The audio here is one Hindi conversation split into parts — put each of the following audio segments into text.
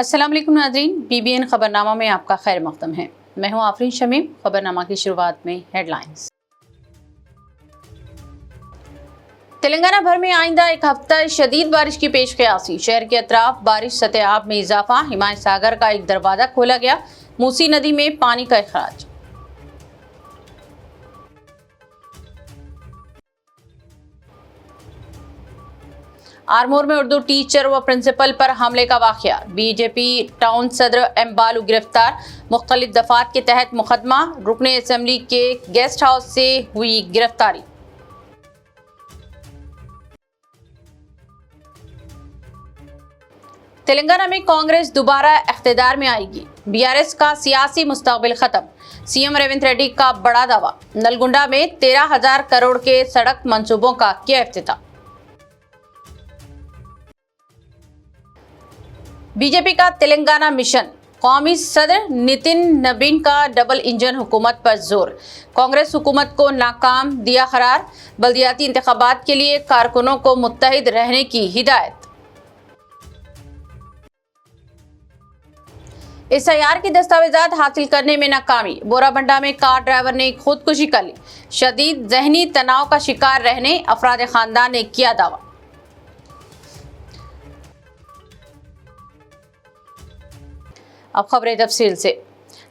अस्सलाम वालेकुम नाज़रीन, BBN खबरनामा में आपका खैर मक़दम है। मैं हूं आफरीन शमीम। खबरनामा की शुरुआत में हेडलाइंस। तेलंगाना भर में आइंदा एक हफ्ता शदीद बारिश की पेश क़यासी। शहर के अतराफ बारिश सतह-ए-आब में इजाफा। हिमायत सागर का एक दरवाज़ा खोला गया। मूसी नदी में पानी का इखराज। आरमोर में उर्दू टीचर व प्रिंसिपल पर हमले का वाक़या। बीजेपी टाउन सदर एम बालू गिरफ्तार। मुख्तलिफ दफात के तहत मुकदमा। रुकने असेंबली के गेस्ट हाउस से हुई गिरफ्तारी। तेलंगाना में कांग्रेस दोबारा इख्तिदार में आएगी। BRS का सियासी मुस्तकबिल खत्म। CM रेवंत रेड्डी का बड़ा दावा। नलगुंडा में 13,000 करोड़ के सड़क मंसूबों का किया इफ्तिताह। बीजेपी का तेलंगाना मिशन। कौमी सदर नितिन नबीन का डबल इंजन हुकूमत पर जोर। कांग्रेस हुकूमत को नाकाम दिया करार। बल्दियाती इंतखाबात के लिए कारकुनों को मुत्तहिद रहने की हिदायत। SIR की दस्तावेजात हासिल करने में नाकामी। बोराबंडा में कार ड्राइवर ने खुदकुशी कर ली। शदीद जहनी तनाव का शिकार रहने अफराद खानदान ने किया दावा। अब खबरें तफसील से।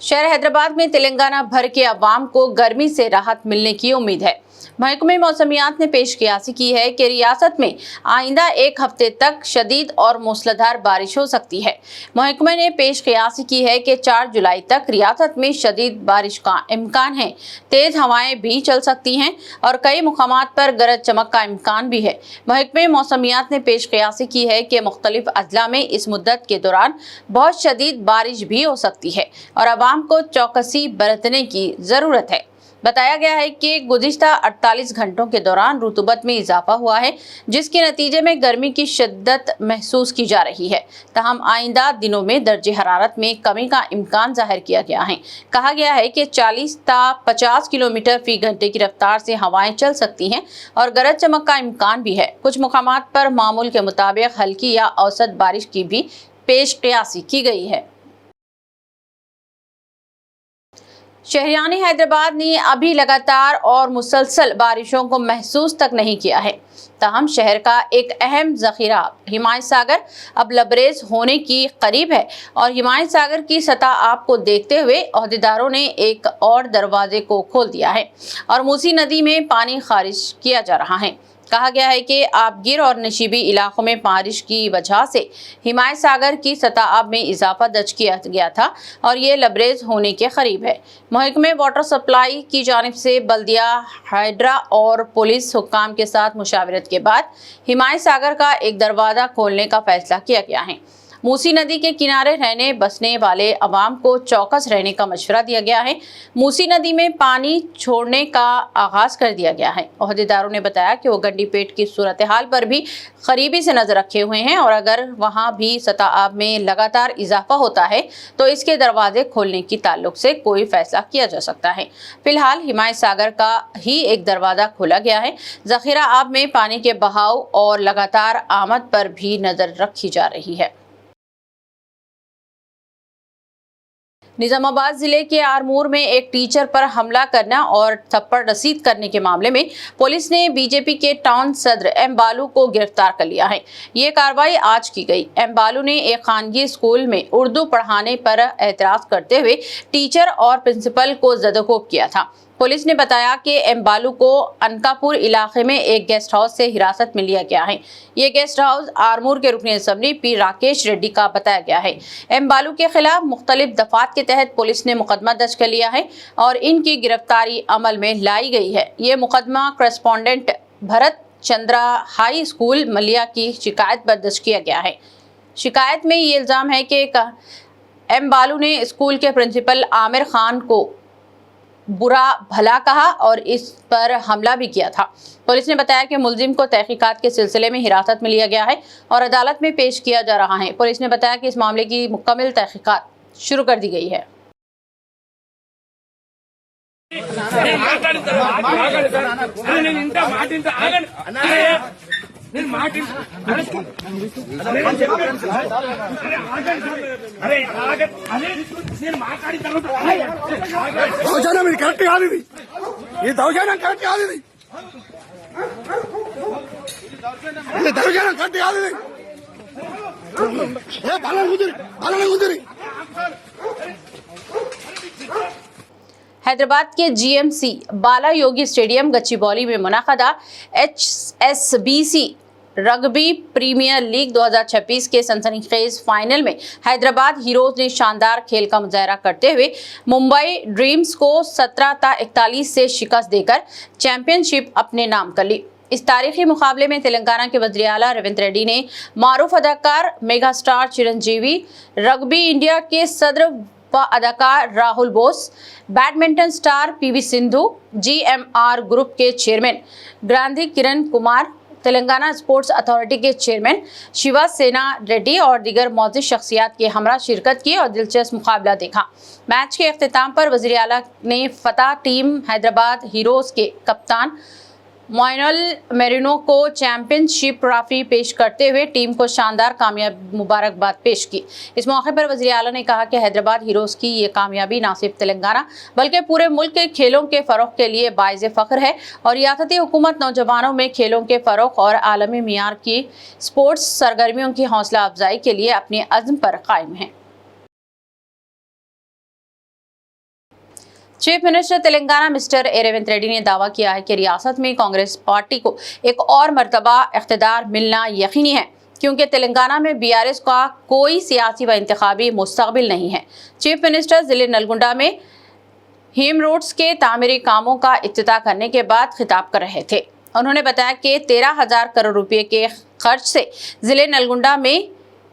शहर हैदराबाद में तेलंगाना भर के अवाम को गर्मी से राहत मिलने की उम्मीद है। महकमे मौसमियात ने पेश क़यासी की है कि रियासत में आइंदा एक हफ्ते तक शदीद और मूसलाधार बारिश हो सकती है। महकमे ने पेश क़यासी की है कि 4 जुलाई तक रियासत में शदीद बारिश का इम्कान है। तेज़ हवाएं भी चल सकती हैं और कई मुकामात पर गरज चमक का इम्कान भी है। महकमे मौसमियात ने पेश क़यासी की है कि मुख्तलिफ अजला में इस मुद्दत के दौरान बहुत शदीद बारिश भी हो सकती है और अवाम को चौकसी बरतने की ज़रूरत है। बताया गया है कि गुज़िश्ता 48 घंटों के दौरान रुतूबत में इजाफा हुआ है, जिसके नतीजे में गर्मी की शिद्दत महसूस की जा रही है। तहम आइंदा दिनों में दर्जे हरारत में कमी का इम्कान जाहिर किया गया है। कहा गया है कि 40 ता 50 किलोमीटर फी घंटे की रफ्तार से हवाएं चल सकती हैं और गरज चमक का इम्कान भी है। कुछ मुकामात पर मामूल के मुताबिक हल्की या औसत बारिश की भी पेश क़यासी की गई है। शहरियान हैदराबाद ने अभी लगातार और मुसलसल बारिशों को महसूस तक नहीं किया है। तहम शहर का एक अहम ज़ख़ीरा हिमायत सागर अब लबरेज होने की करीब है और हिमायत सागर की सतह आब को देखते हुए अहदेदारों ने एक और दरवाजे को खोल दिया है और मूसी नदी में पानी खारिज किया जा रहा है। कहा गया है कि आबगिर और नशीबी इलाकों में बारिश की वजह से हिमायत सागर की सतह आब में इजाफा दर्ज किया गया था और ये लबरेज होने के करीब है। महकमे वाटर सप्लाई की जानिब से बल्दिया, हाइड्रा और पुलिस हुक्काम के साथ मुशावरत के बाद हिमायत सागर का एक दरवाज़ा खोलने का फैसला किया गया है। मूसी नदी के किनारे रहने बसने वाले अवाम को चौकस रहने का मशवरा दिया गया है। मूसी नदी में पानी छोड़ने का आगाज कर दिया गया है। अहदेदारों ने बताया कि वो गंडीपेट की सूरत हाल पर भी करीबी से नजर रखे हुए हैं और अगर वहां भी सतह आब में लगातार इजाफा होता है तो इसके दरवाजे खोलने की ताल्लुक से कोई फैसला किया जा सकता है। फिलहाल हिमायत सागर का ही एक दरवाजा खोला गया है। ज़ख़ीरा आब में पानी के बहाव और लगातार आमद पर भी नजर रखी जा रही है। निजामाबाद जिले के आरमूर में एक टीचर पर हमला करना और थप्पड़ रसीद करने के मामले में पुलिस ने बीजेपी के टाउन सदर एम बालू को गिरफ्तार कर लिया है। ये कार्रवाई आज की गई। एम बालू ने एक खानगी स्कूल में उर्दू पढ़ाने पर एतराज करते हुए टीचर और प्रिंसिपल को ज़दोकोब किया था। पुलिस ने बताया कि एम बालू को अनकापुर इलाके में एक गेस्ट हाउस से हिरासत में लिया गया है। ये गेस्ट हाउस आरमूर के रुकन असेंबली पी राकेश रेड्डी का बताया गया है। एम बालू के खिलाफ मुख्तलिफ दफात के तहत पुलिस ने मुकदमा दर्ज कर लिया है और इनकी गिरफ्तारी अमल में लाई गई है। ये मुकदमा correspondent Bharat Chandra high school मलिया की शिकायत पर दर्ज किया गया है। शिकायत में ये इल्ज़ाम है कि एम बालू ने स्कूल के प्रिंसिपल आमिर खान को बुरा भला कहा और इस पर हमला भी किया था। पुलिस ने बताया कि मुलजिम को तहकीकात के सिलसिले में हिरासत में लिया गया है और अदालत में पेश किया जा रहा है। पुलिस ने बताया कि इस मामले की मुकम्मल तहकीकात शुरू कर दी गई है। దౌర్జన్యం ఇది కరెక్ట్ కాదు, ఇది దౌర్జన్యం కరెక్ట్ కాదు, ఇది దౌర్జన్యం కరెక్ట్ కాదు, పాలన కుదిరి हैदराबाद के जीएमसी बाला योगी स्टेडियम गच्चीबौली में मुनाकदा HSBC रग्बी प्रीमियर लीग 2026 के सनसनीखेज फाइनल में हैदराबाद हीरोज ने शानदार खेल का मुजाहरा करते हुए मुंबई ड्रीम्स को 17-41 से शिकस्त देकर चैंपियनशिप अपने नाम कर ली। इस तारीखी मुकाबले में तेलंगाना के वज़ीर आला रेवंत रेड्डी ने मारूफ अदाकार mega star Chiranjeevi, rugby India के सदर व अदाकार Rahul Bose, badminton star PV Sindhu, GMR group के chairman Gandhi Kiran Kumar, Telangana sports authority के चेयरमैन शिवा सेना रेड्डी और दीगर मौजूद शख्सियात के हमरा शिरकत की और दिलचस्प मुकाबला देखा। मैच के अख्तिताम पर वज़ीर आला ने फतह टीम हैदराबाद हीरोज के कप्तान मोइनुल मेरिनो को चैंपियनशिप ट्रॉफी पेश करते हुए टीम को शानदार कामयाब मुबारकबाद पेश की। इस मौके पर वज़ीर आला ने कहा कि हैदराबाद हीरोज की ये कामयाबी न सिर्फ तेलंगाना बल्कि पूरे मुल्क के खेलों के फ़रोग़ के लिए बाइज़ फ़ख्र है और रियासती हुकूमत नौजवानों में खेलों के फ़रोग़ और आलमी मियार की स्पोर्ट्स सरगर्मियों की हौसला अफजाई के लिए अपने अज़्म पर कायम है। Chief minister Telangana mister Revanth Reddy ने दावा किया है कि रियासत में कांग्रेस पार्टी को एक और मरतबा इख्तिदार मिलना यकीनी है क्योंकि तेलंगाना में BRS का कोई सियासी व इंतखाबी मुस्तक़बिल नहीं है। चीफ मिनिस्टर ज़िले नलगुंडा में हिम रोड्स के तामीरी कामों का इफ्तिताह करने के बाद खिताब कर रहे थे। उन्होंने बताया कि 13,000 करोड़ रुपये के खर्च से ज़िले नलगुंडा में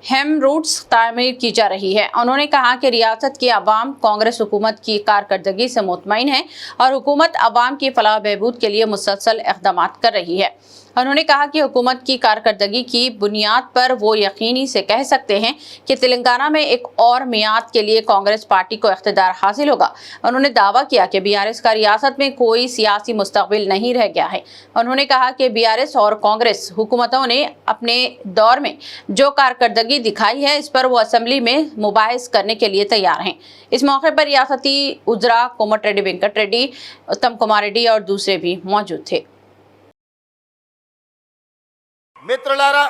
हेम रूट्स तामीर की जा रही है। उन्होंने कहा कि रियासत की आवाम कांग्रेस हुकूमत की कारकर्दगी से मुतमईन है और हुकूमत आवाम की फलाह बहबूद के लिए मुसलसल इक़दामात कर रही है। उन्होंने कहा कि हुकूमत की कारकर्दगी की बुनियाद पर वो यकीनी से कह सकते हैं कि तेलंगाना में एक और मियाद के लिए कांग्रेस पार्टी को इख्तिदार हासिल होगा। उन्होंने दावा किया कि BRS का रियासत में कोई सियासी मुस्तक़बिल नहीं रह गया है। उन्होंने कहा कि BRS और कांग्रेस हुकूमतों ने अपने दौर में जो कारकर्दगी दिखाई है इस पर वो असम्बली में मुबाहिस करने के लिए तैयार हैं। इस मौके पर रियासती उज़रा कोमट रेड्डी, वेंकट रेड्डी, उत्तम कुमार रेड्डी और दूसरे भी मौजूद थे। మిత్రులారా,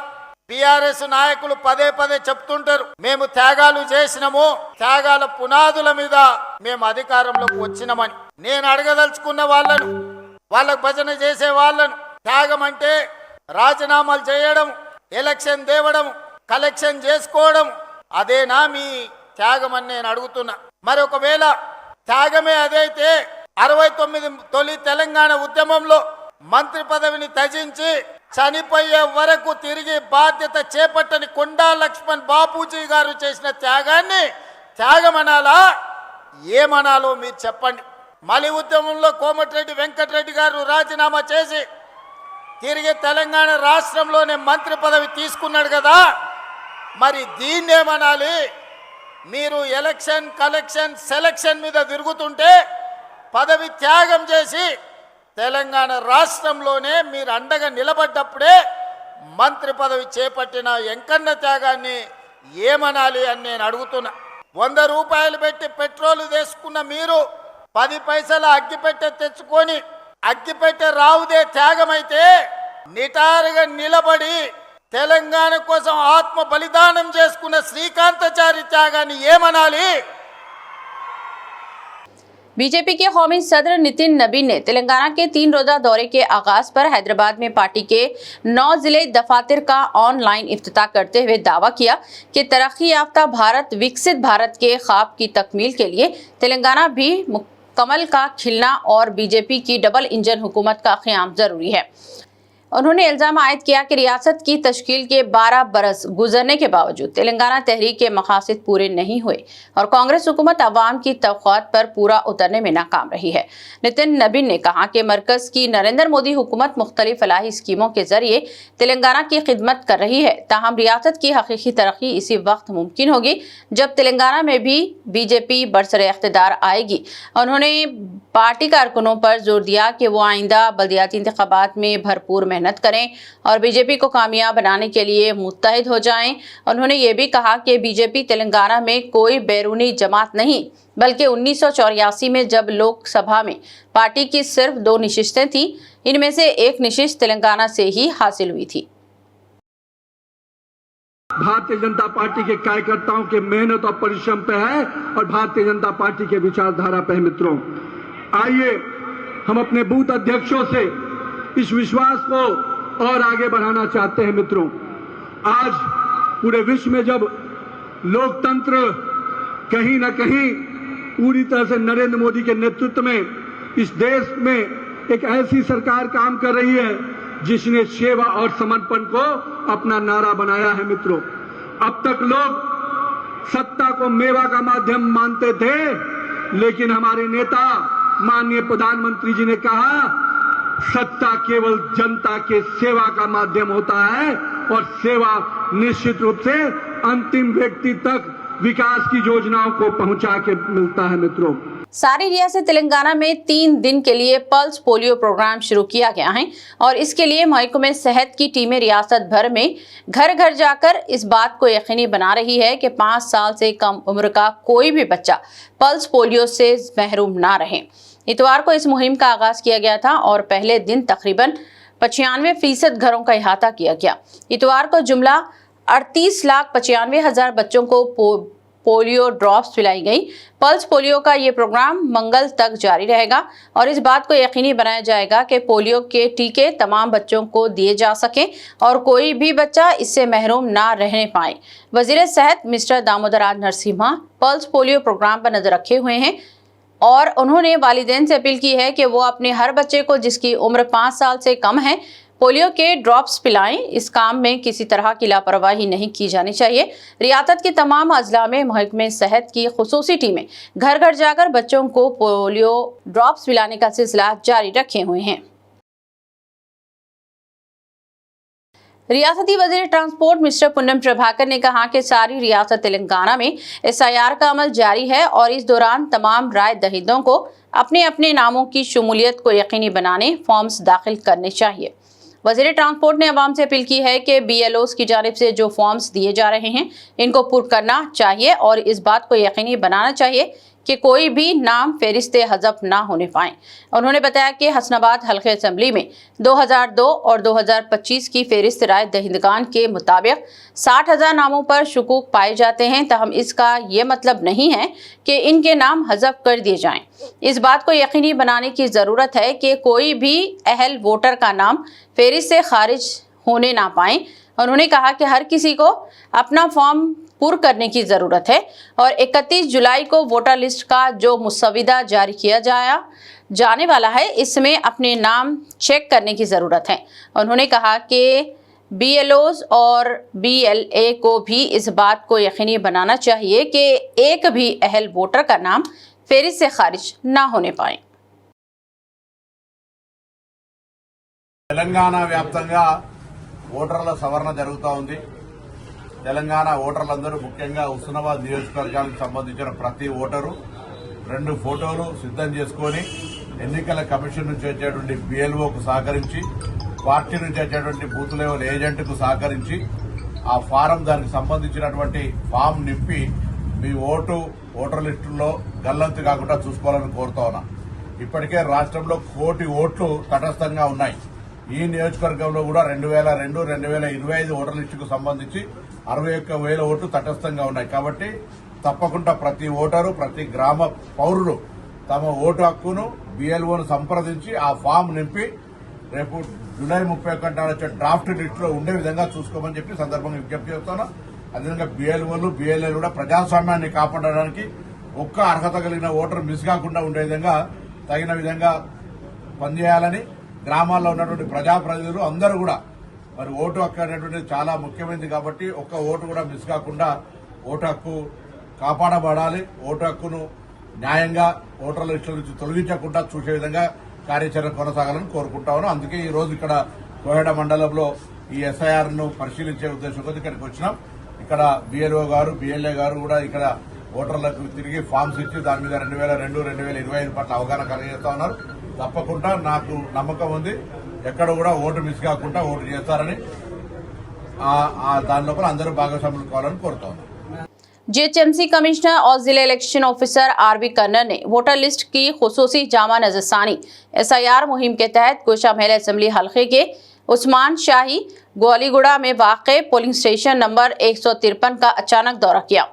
BRS నాయకులు పదే పదే చెప్తుంటారు మేము త్యాగాలు చేసినాము, త్యాగాల పునాదుల మీద మేము అధికారంలోకి వచ్చినామని. నేను అడగదలుచుకున్న వాళ్ళను, వాళ్ళకు భజన చేసే వాళ్ళను, త్యాగం అంటే రాజీనామాలు చేయడం, ఎలక్షన్ దేవడం, కలెక్షన్ చేసుకోవడం, అదేనా మీ త్యాగం అని నేను అడుగుతున్నా. మరి ఒకవేళ త్యాగమే అదైతే 69 తొలి తెలంగాణ ఉద్యమంలో మంత్రి పదవిని త్యజించి చనిపోయే వరకు తిరిగి బాధ్యత చేపట్టని కొండా లక్ష్మణ్ బాపూజీ గారు చేసిన త్యాగాన్ని త్యాగమనాలా ఏమనాలో మీరు చెప్పండి. మలి ఉద్యమంలో కోమటిరెడ్డి వెంకటరెడ్డి గారు రాజీనామా చేసి తిరిగి తెలంగాణ రాష్ట్రంలోనే మంత్రి పదవి తీసుకున్నాడు కదా, మరి దీన్ని ఏమనాలి? మీరు ఎలక్షన్ కలెక్షన్ సెలక్షన్ మీద తిరుగుతుంటే పదవి త్యాగం చేసి తెలంగాణ రాష్ట్రంలోనే మీరు అండగా నిలబడ్డప్పుడే మంత్రి పదవి చేపట్టిన ఎంకన్న త్యాగాన్ని ఏమనాలి అని నేను అడుగుతున్నా. 100 రూపాయలు పెట్టి పెట్రోల్ తీసుకున్న మీరు 10 పైసల అగ్గిపెట్టె తెచ్చుకొని అగ్గిపెట్టె రావుదే త్యాగమైతే నిటారుగా నిలబడి తెలంగాణ కోసం ఆత్మ బలిదానం చేసుకున్న శ్రీకాంతాచారి త్యాగాన్ని ఏమనాలి? बीजेपी के कौमी सदर नितिन नबी ने तेलंगाना के 3 रोजा दौरे के आगाज पर हैदराबाद में पार्टी के 9 जिले दफातर का ऑनलाइन इफ्तिताह करते हुए दावा किया कि तरक्की याफ्ता भारत, विकसित भारत के ख्वाब की तकमील के लिए तेलंगाना भी मुकम्मल का खिलना और बीजेपी की डबल इंजन हुकूमत का क़याम जरूरी है। उन्होंने इल्ज़ाम आयद किया कि रियासत की तश्कील के 12 बरस गुजरने के बावजूद तेलंगाना तहरीक के मकासद पूरे नहीं हुए और कांग्रेस हुकूमत अवाम की तवक़्क़ात पर पूरा उतरने में नाकाम रही है। नितिन नबी ने कहा कि मरकज़ की नरेंद्र मोदी हुकूमत मुख्तलिफ फलाही स्कीमों के जरिए तेलंगाना की खिदमत कर रही है, ताहम रियासत की हकीकी तरक्की इसी वक्त मुमकिन होगी जब तेलंगाना में भी बीजेपी बरसरे इख्तिदार आएगी। उन्होंने पार्टी कारकुनों पर जोर दिया कि वो आइंदा बल्दियाती इंतखाबात में भरपूर मेहनत करें और बीजेपी को कामयाब बनाने के लिए मुत्तहिद हो जाएं। उन्होंने ये भी कहा कि बीजेपी तेलंगाना में कोई बैरूनी जमात नहीं, बल्कि 1984 में जब लोकसभा में पार्टी की सिर्फ 2 नशिस्तें थीं, इनमें से एक नशिस्त तेलंगाना से ही हासिल हुई थी। भारतीय जनता पार्टी के कार्यकर्ताओं के मेहनत और परिश्रम पे है और भारतीय जनता पार्टी के विचारधारा पे है। मित्रों, आइए हम अपने बूथ अध्यक्षों से इस विश्वास को और आगे बढ़ाना चाहते हैं। मित्रों, आज पूरे विश्व में जब लोकतंत्र कहीं न कहीं पूरी तरह से नरेंद्र मोदी के नेतृत्व में इस देश में एक ऐसी सरकार काम कर रही है जिसने सेवा और समर्पण को अपना नारा बनाया है। मित्रों, अब तक लोग सत्ता को मेवा का माध्यम मानते थे, लेकिन हमारे नेता माननीय प्रधानमंत्री जी ने कहा सत्ता केवल जनता के सेवा का माध्यम होता है और सेवा निश्चित रूप से अंतिम व्यक्ति तक विकास की योजनाओं को पहुंचा के मिलता है। मित्रों, सारी रियासत तेलंगाना में 3 दिन के लिए पल्स पोलियो प्रोग्राम शुरू किया गया है और इसके लिए महकमे सेहत की टीमें रियासत भर में घर घर जाकर इस बात को यकीनी बना रही है कि 5 साल से कम उम्र का कोई भी बच्चा पल्स पोलियो से महरूम ना रहे। इतवार को इस मुहिम का आगाज किया गया था और पहले दिन तकरीबन 95% घरों का अहाता किया गया। इतवार को जुमला 38,95,000 बच्चों को पोलियो ड्रॉप्स पिलाई गई। पल्स पोलियो का ये प्रोग्राम मंगल तक जारी रहेगा और इस बात को यकीनी बनाया जाएगा कि पोलियो के टीके तमाम बच्चों को दिए जा सकें और कोई भी बच्चा इससे महरूम ना रहने पाए। वजीर सेहत मिस्टर दामोदर राज नरसिम्हा पल्स पोलियो प्रोग्राम पर नजर रखे हुए हैं और उन्होंने वालिदैन से अपील की है कि वो अपने हर बच्चे को जिसकी उम्र 5 साल से कम है पोलियो के ड्रॉप्स पिलाएं। इस काम में किसी तरह की लापरवाही नहीं की जानी चाहिए। रियासत के तमाम अजला में महकमे सेहत की खुसूसी टीमें घर घर जाकर बच्चों को पोलियो ड्रॉप्स पिलाने का सिलसिला जारी रखे हुए हैं। रियासती वजीर ट्रांसपोर्ट मिस्टर पुन्नम प्रभाकर ने कहा कि सारी रियासत तेलंगाना में SIR का अमल जारी है और इस दौरान तमाम राय दहिंदों को अपने अपने नामों की शमूलियत को यकीनी बनाने फॉर्म्स दाखिल करने चाहिए। वजीर ट्रांसपोर्ट ने अवाम से अपील की है कि BLOs की जानिब से जो फॉर्म्स दिए जा रहे हैं इनको पुर करना चाहिए और इस बात को यकीनी बनाना चाहिए कि कोई भी नाम फहरिस्त हज़फ ना होने पाए। उन्होंने बताया कि हसनाबाद हल्के असम्बली में 2002 और 2025 की फहरिस्त राय दहिंदगान के मुताबिक 60,000 नामों पर शुकूक पाए जाते हैं। तहम इसका ये मतलब नहीं है कि इनके नाम हज़फ कर दिए जाएं। इस बात को यकीनी बनाने की ज़रूरत है कि कोई भी अहल वोटर का नाम फहरिस्त से खारिज होने ना पाए। उन्होंने कहा कि हर किसी को अपना फॉर्म पुर करने की ज़रूरत है और 31 जुलाई को वोटर लिस्ट का जो मुसविदा जारी किया जाने वाला है इसमें अपने नाम चेक करने की ज़रूरत है। उन्होंने कहा कि BLOs और BLA को भी इस बात को यकीनी बनाना चाहिए कि एक भी अहल वोटर का नाम फहरिस्त से खारिज ना होने पाए। తెలంగాణ వ్యాప్తంగా ఓటర్ల సవరణ జరుగుతూ ఉంది. తెలంగాణ ఓటర్లందరూ ముఖ్యంగా హుస్నాబాద్ నియోజకవర్గానికి సంబంధించిన ప్రతి ఓటరు 2 ఫోటోలు సిద్ధం చేసుకుని ఎన్నికల కమిషన్ నుంచి వచ్చేటువంటి BLOకు సహకరించి పార్టీ నుంచి వచ్చేటువంటి బూత్ లెవెల్ ఏజెంట్కు సహకరించి ఆ ఫారం దానికి సంబంధించినటువంటి ఫామ్ నింపి మీ ఓటర్ లిస్టుల్లో గల్లంతు కాకుండా చూసుకోవాలని కోరుతా ఉన్నా. ఇప్పటికే రాష్ట్రంలో 1 కోటి ఓట్లు తటస్థంగా ఉన్నాయి. ఈ నియోజకవర్గంలో కూడా 2002, 2025 ఓటర్ లిస్టుకు సంబంధించి 61,000 ఓట్లు తటస్థంగా ఉన్నాయి. కాబట్టి తప్పకుండా ప్రతి ఓటరు ప్రతి గ్రామ పౌరులు తమ ఓటు హక్కును BLOను సంప్రదించి ఆ ఫామ్ నింపి రేపు జూలై 31 నాడు వచ్చే డ్రాఫ్ట్ లిస్టులో ఉండే విధంగా చూసుకోమని చెప్పి సందర్భంగా విజ్ఞప్తి చేస్తాను. అదేవిధంగా BLOలు BLAలు కూడా ప్రజాస్వామ్యాన్ని కాపాడడానికి ఒక్క అర్హత కలిగిన ఓటర్ మిస్ కాకుండా ఉండే విధంగా తగిన విధంగా పనిచేయాలని గ్రామాల్లో ఉన్నటువంటి ప్రజాప్రతినిధులు అందరూ కూడా మరి ఓటు హక్కు అనేటువంటిది చాలా ముఖ్యమైనది కాబట్టి ఒక్క ఓటు కూడా మిస్ కాకుండా ఓటు హక్కు కాపాడబడాలి. ఓటు హక్కును న్యాయంగా ఓటర్ల లిస్టుల నుంచి తొలగించకుండా చూసే విధంగా కార్యాచరణ కొనసాగాలని కోరుకుంటాను. అందుకే ఈ రోజు ఇక్కడ కోహెడ మండలంలో ఈ SIRను పరిశీలించే ఉద్దేశంతో ఇక్కడికి వచ్చినాం. ఇక్కడ BLO గారు BLA గారు కూడా ఇక్కడ ఓటర్లకు తిరిగి ఫామ్స్ ఇచ్చి దాని మీద 2002, 2025 పట్ల అవగాహన కలిగిస్తా ఉన్నారు. తప్పకుండా నాకు నమ్మకం ఉంది, ఎక్కడ కూడా ఓటు మిస్ కాకుండా ఓటు చేస్తారని, దాని లోపల అందరూ భాగస్వాములు కావాలని కోరుతా ఉన్నాను. जीएचएमसी कमिश्नर और जिला इलेक्शन ऑफिसर आरबी कन्नर ने वोटर लिस्ट की खुसूसी जामा नजरसानी SIR मुहिम के तहत गोशा महल असेंबली हलके के उस्मान शाही ग्वालीगुड़ा में वाक़े पोलिंग स्टेशन नंबर 153 का अचानक दौरा किया।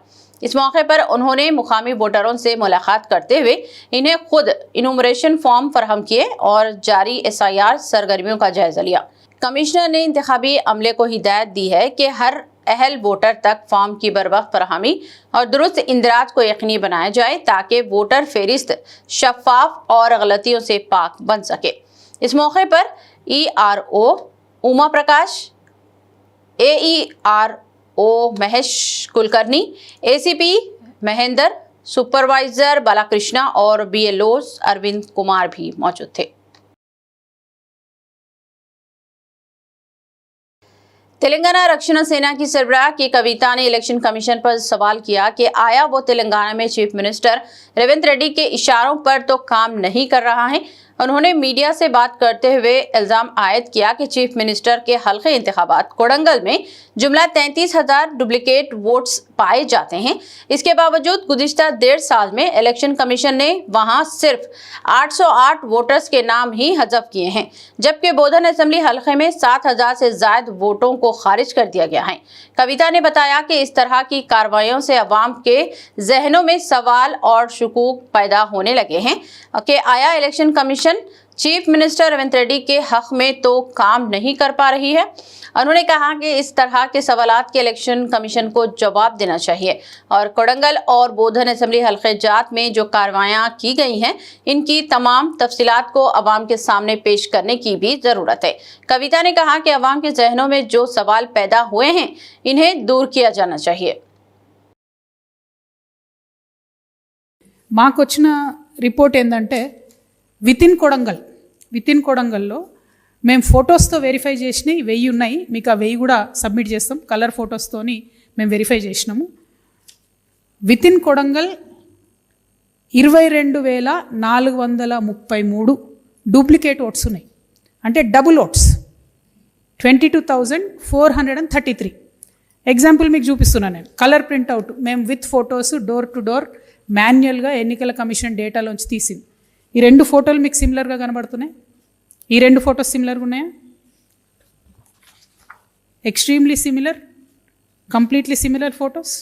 इस मौके पर उन्होंने मुकामी वोटरों से मुलाकात करते हुए इन्हें खुद इनुमरेशन फॉर्म फराहम किए और जारी SIR सरगर्मियों का जायजा लिया। कमिश्नर ने इंतखाबी अमले को हिदायत दी है कि हर अहल वोटर तक फॉर्म की बरवक्त फराहमी और दुरुस्त इंदराज को यकीनी बनाया जाए ताकि वोटर फहरिस्त शफाफ और गलतियों से पाक बन सके। इस मौके पर ERO उमा प्रकाश, AERO Mahesh Kulkarni, ACP Mahendra, supervisor Balakrishna और BLOs अरविंद कुमार भी मौजूद थे। तेलंगाना रक्षण सेना की सरबराह की कविता ने इलेक्शन कमीशन पर सवाल किया कि आया वो तेलंगाना में चीफ मिनिस्टर रेवंत रेड्डी के इशारों पर तो काम नहीं कर रहा है। उन्होंने मीडिया से बात करते हुए इल्जाम आयद किया कि चीफ मिनिस्टर के हल्के इंतखाबात कोडंगल में जुमला 33,000 डुप्लीकेट वोट्स पाए जाते हैं। इसके बावजूद गुज़िश्ता 1.5 साल में इलेक्शन कमीशन ने वहां सिर्फ 808 वोटर्स के नाम ही हज़फ किए हैं, जबकि बोधन असेंबली हल्के में 7,000 से ज्यादा वोटों को खारिज कर दिया गया है। कविता ने बताया कि इस तरह की कार्रवाइयों से अवाम के जहनों में सवाल और शकूक पैदा होने लगे हैं कि आया election commission chief minister Revanth Reddy के हक में तो काम नहीं कर पा रही है। उन्होंने कहा कि इस तरह के सवालात के इलेक्शन कमीशन को जवाब देना चाहिए और कोडंगल और बोधन असेंबली हल्के जात में जो कार्रवाइयां की गई हैं इनकी तमाम तफसीलात को अवाम के सामने पेश करने की भी जरूरत है। कविता ने कहा कि अवाम के जहनों में जो सवाल पैदा हुए हैं इन्हें दूर किया जाना चाहिए। మాకొచ్చిన రిపోర్ట్ ఏంటంటే వితిన్ కొడంగల్లో మేము ఫొటోస్తో వెరిఫై చేసినవి 1000 ఉన్నాయి. మీకు ఆ 1000 కూడా సబ్మిట్ చేస్తాం. కలర్ ఫొటోస్తోని మేము వెరిఫై చేసినాము. వితిన్ కొడంగల్ 22,433 డూప్లికేట్ ఓట్స్ ఉన్నాయి, అంటే డబుల్ ఓట్స్ 22,433. ఎగ్జాంపుల్ మీకు చూపిస్తున్నాను నేను. కలర్ ప్రింట్అవుట్ మేము with photos door to door మాన్యువల్గా ఎన్నికల కమిషన్ డేటాలోంచి తీసింది. ఈ 2 ఫోటోలు మీకు సిమిలర్గా కనబడుతున్నాయి. ఈ 2 ఫొటోస్ సిమిలర్గా ఉన్నాయా? Extremely similar, completely similar photos.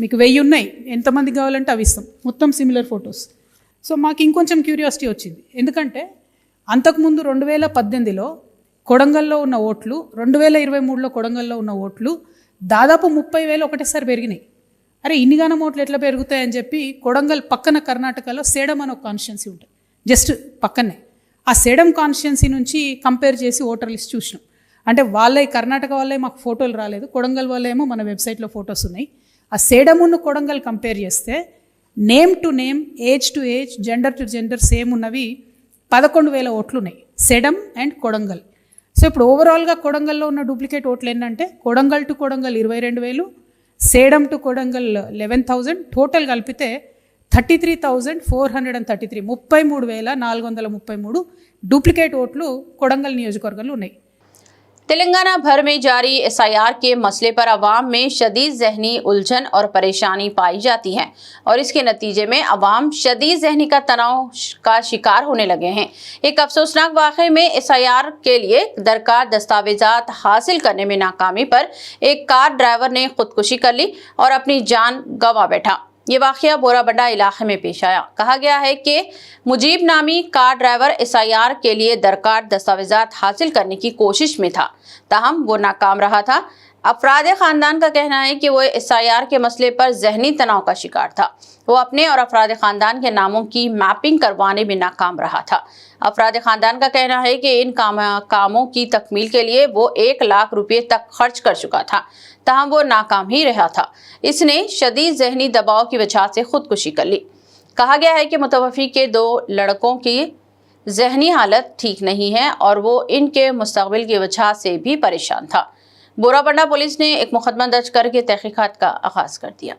మీకు 1000 ఉన్నాయి, ఎంతమందికి కావాలంటే అవి ఇస్తాం. మొత్తం సిమిలర్ ఫొటోస్. సో మాకు ఇంకొంచెం క్యూరియాసిటీ వచ్చింది, ఎందుకంటే అంతకుముందు 2018లో కొడంగల్లో ఉన్న ఓట్లు, 2023లో కొడంగల్లో ఉన్న ఓట్లు దాదాపు 30,000 ఒకటేసారి పెరిగినాయి. అరే ఇన్నిగానం ఓట్లు ఎట్లా పెరుగుతాయని చెప్పి కొడంగల్ పక్కన కర్ణాటకలో సేడం అని ఒక కాన్స్టిట్యున్సీ ఉంటుంది, జస్ట్ పక్కనే. ఆ సేడం కాన్స్టిట్యున్సీ నుంచి కంపేర్ చేసి ఓటర్ లిస్ట్ చూసినాం. అంటే వాళ్ళే కర్ణాటక వాళ్ళే మాకు ఫోటోలు రాలేదు, కొడంగల్ వాళ్ళేమో మన వెబ్సైట్లో ఫొటోస్ ఉన్నాయి. ఆ సేడమును కొడంగల్ కంపేర్ చేస్తే name to name, age to age, gender to gender same ఉన్నవి 11,000 ఓట్లు ఉన్నాయి, సేడం అండ్ కొడంగల్. సో ఇప్పుడు ఓవరాల్గా కొడంగల్లో ఉన్న డూప్లికేట్ ఓట్లు ఏంటంటే Kodangal to Kodangal 22,000, Sedam to Kodangal 11,000, total కలిపితే 33,433, 33,433 डुप्लीकेट ఓట్లు కొడంగల్ నియోజకవర్గంలో ఉన్నాయి. तेलंगाना भर में जारी SIR के मसले पर अवाम में शदीद जहनी उलझन और परेशानी पाई जाती है और इसके नतीजे में अवाम शदीद जहनी का तनाव का शिकार होने लगे हैं। एक अफसोसनाक वाक़े में SIR के लिए दरकार दस्तावेजात हासिल करने में नाकामी पर एक कार ड्राइवर ने खुदकुशी कर ली और अपनी जान गंवा बैठा। ये वाक़या बोराबंडा इलाके में पेश आया। कहा गया है कि मुजीब नामी कार ड्राइवर SIR के लिए दरकार दस्तावेजात हासिल करने की कोशिश में था, ताहम वो नाकाम रहा था। अफराद ख़ानदान का कहना है कि वो SIR के मसले पर जहनी तनाव का शिकार था। वो अपने और अफराद ख़ानदान के नामों की मैपिंग करवाने में नाकाम रहा था। अफराद ख़ानदान का कहना है कि इन कामों की तकमील के लिए वो 1 लाख रुपये तक खर्च कर चुका था, ताहम वो नाकाम ही रहा था। इसने शदीद जहनी दबाव की वजह से खुदकुशी कर ली। कहा गया है कि मुतवफ़ी के 2 लड़कों की जहनी हालत ठीक नहीं है और वो इनके मुस्तक़बिल की वजह से भी परेशान था। बोराबंडा पुलिस ने एक मुकदमा दर्ज करके तहक़ीक़ात का आगाज़ कर दिया।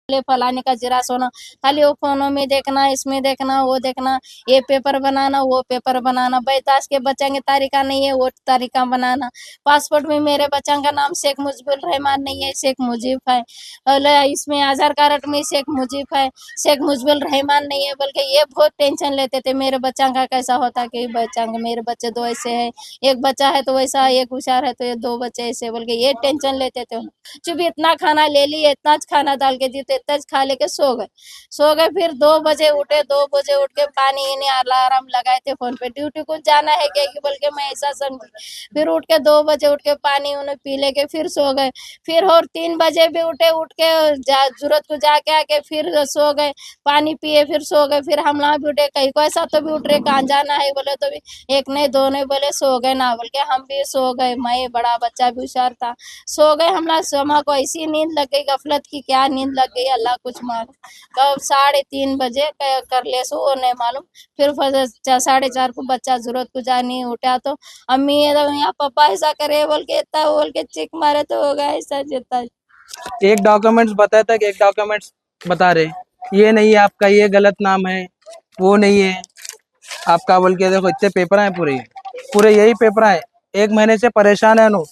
ले फलाने का जिरास होना, खाली वो फोनों में देखना, इसमें देखना, वो देखना, ये पेपर बनाना, वो पेपर बनाना, बैताश के बच्चा के तारीखा नहीं है, वो तारीखा बनाना। पासपोर्ट में मेरे बच्चा का नाम शेख मुजीबुर रहमान नहीं है, शेख मुजीब है। और इसमें आधार कार्ड में शेख मुजीब है, शेख मुजीबुर रहमान नहीं है। बल्कि ये बहुत टेंशन लेते थे मेरे बच्चा का कैसा होता कि बच्चा मेरे बच्चे दो ऐसे है, एक बच्चा है तो वैसा, एक होशियार है तो ये दो बच्चे ऐसे, बोल के ये टेंशन लेते थे। चुप इतना खाना ले लिए, इतना खाना डाल के दिए, इतना खा लेके सो गए। फिर 2 बजे उठे, 2 बजे उठ के पानी इन्हें अलार्म लगाए थे फोन पे, ड्यूटी को जाना है क्या कि बोल के मैं ऐसा समझी। फिर उठ के 2 बजे उठ के पानी उन्हें पी लेके फिर सो गए। फिर और 3 बजे भी उठे, उठ के जरूरत को जाके आके फिर सो गए, पानी पिए फिर सो गए। फिर हम लोग भी उठे, कहीं को ऐसा तो भी उठ रहे कहाँ जाना है बोले तो भी एक नहीं दो नहीं बोले सो गए ना, बोल के हम भी सो गए। मैं बड़ा बच्चा भी होशियार था, सो गए। हम लोग सोमा को ऐसी नींद लग गई, गफलत की क्या नींद लग गई अल्लाह कुछ मालूम। कब 3:30 बजे कर ले सो नहीं मालूम। फिर 4:30 को बच्चा जरूरत को जा नहीं उठा तो अम्मी यहाँ पापा ऐसा करे बोल के इतना बोल के चिक मारे तो हो गया ऐसा जितना। एक डॉक्यूमेंट्स बताया था कि एक डॉक्यूमेंट्स बता रहे ये नहीं है आपका, ये गलत नाम है, वो नहीं है आपका, बोल के देखो इतने पेपर हैं, पूरे यही पेपर हैं। 1 महीने से परेशान है नो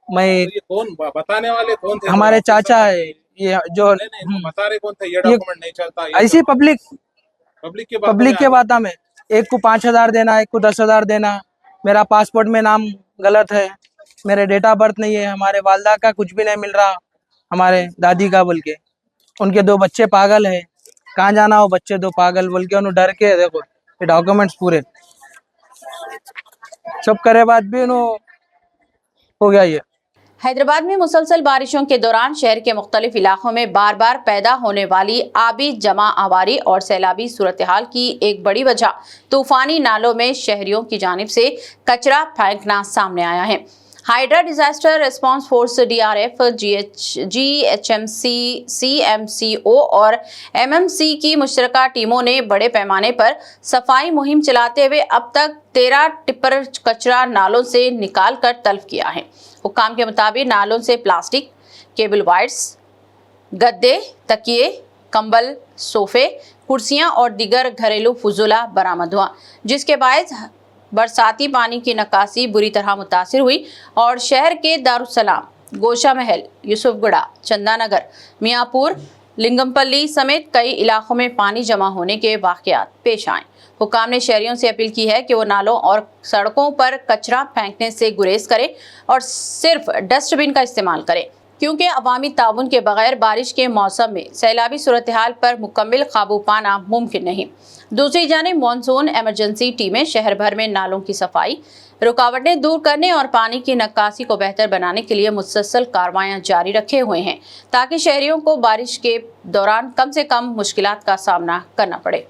मैं। ये कौन बताने वाले कौन थे? हमारे चाचा है ये जो नहीं, बता रहे कौन थे? ये डॉक्यूमेंट नहीं चलता, ऐसी पब्लिक के बात में एक को 5,000 देना, एक को 10,000 देना। मेरा पासपोर्ट में नाम गलत है, मेरे डेट ऑफ बर्थ नहीं है, हमारे वालदा का कुछ भी नहीं मिल रहा, हमारे दादी का बोल के। उनके 2 बच्चे पागल है, कहाँ जाना हो बच्चे 2 पागल बोल के उन्होंने डर के देखो ये डॉक्यूमेंट्स पूरे सब करे बाद भी उन्होंने हो गया ये। हैदराबाद में मुसलसल बारिशों के दौरान शहर के मुख्तलिफ इलाकों में बार बार पैदा होने वाली आबी जमा आवारी और सैलाबी सूरत हाल की एक बड़ी वजह तूफानी नालों में शहरियों की जानिब से कचरा फेंकना सामने आया है। Hydra disaster response force DRF, GHMC, CMCO और MMC की मुश्तरका टीमों ने बड़े पैमाने पर सफाई मुहिम चलाते हुए अब तक 13 टिप्पर कचरा नालों से निकाल कर तल्फ किया है। हुक्काम के मुताबिक नालों से प्लास्टिक, केबल वायर्स, गद्दे, तकिए, कंबल, सोफे, कुर्सियां और दीगर घरेलू फुजुला बरामद हुआ, जिसके बायस बरसाती पानी की निकासी बुरी तरह मुतासिर हुई और शहर के दारुसलाम, गोशा महल, यूसुफगुड़ा, चंदानगर, मियाँपुर, लिंगमपल्ली समेत कई इलाकों में पानी जमा होने के वाक़यात पेश आए। हुक्काम ने शहरियों से अपील की है कि वो नालों और सड़कों पर कचरा फेंकने से गुरेज करें और सिर्फ डस्टबिन का इस्तेमाल करें, क्योंकि अवामी ताउन के बगैर बारिश के मौसम में सैलाबी सूरत हाल पर मुकम्मल काबू पाना मुमकिन नहीं। दूसरी जानिब मानसून इमरजेंसी टीमें शहर भर में नालों की सफाई, रुकावटें दूर करने और पानी की निकासी को बेहतर बनाने के लिए मुसलसल कार्रवाइयां जारी रखे हुए हैं, ताकि शहरियों को बारिश के दौरान कम से कम मुश्किलात का सामना करना पड़े।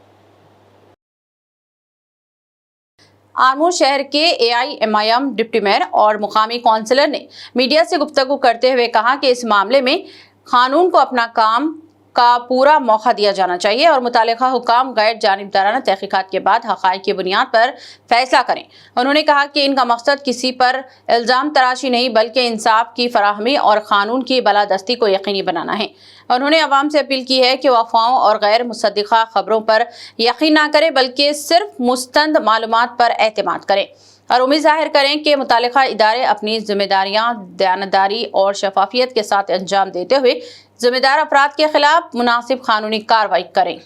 आरमूर शहर के AIMIM डिप्टी मेयर और मुकामी काउंसिलर ने मीडिया से गुफ्तगू करते हुए कहा कि इस मामले में कानून को अपना काम का पूरा मौका दिया जाना चाहिए और मुतालिका हुकाम गैर जानिबदाराना तहकीकात के बाद हक़ाइक़ की बुनियाद पर फैसला करें। उन्होंने कहा कि इनका मकसद किसी पर इल्ज़ाम तराशी नहीं बल्कि इंसाफ की फराहमी और कानून की बलादस्ती को यकीनी बनाना है। उन्होंने अवाम से अपील की है कि वह अफवाहों और गैर मुसद्दिक़ा खबरों पर यकीन ना करें बल्कि सिर्फ मुस्तंद मालूमात पर एतमाद करें और उम्मीद जाहिर करें कि मुतालिका इदारे अपनी जिम्मेदारियां दयानतदारी और शफाफियत के साथ अंजाम देते हुए जिम्मेदार अफराद के खिलाफ मुनासिब कानूनी कार्रवाई करें।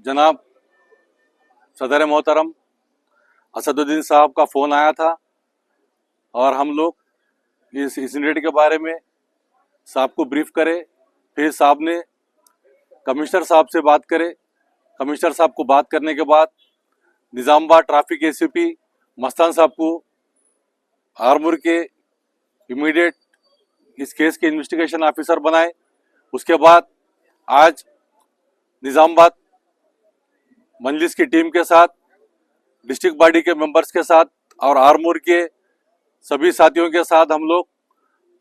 जनाब सदर मोहतरम असदुद्दीन साहब का फ़ोन आया था और हम लोग इस इंसिडेंट के बारे में साहब को ब्रीफ करे। फिर साहब ने कमिश्नर साहब से बात करे। कमिश्नर साहब को बात करने के बाद निज़ामाबाद ट्रैफिक ACP मस्तान साहब को आरमूर के इमीडिएट इस केस के इन्वेस्टिगेशन ऑफिसर बनाए। उसके बाद आज निज़ामाबाद मंजलिस की टीम के साथ, डिस्ट्रिक्ट बॉडी के मेंबर्स के साथ और आरमूर के सभी साथियों के साथ हम लोग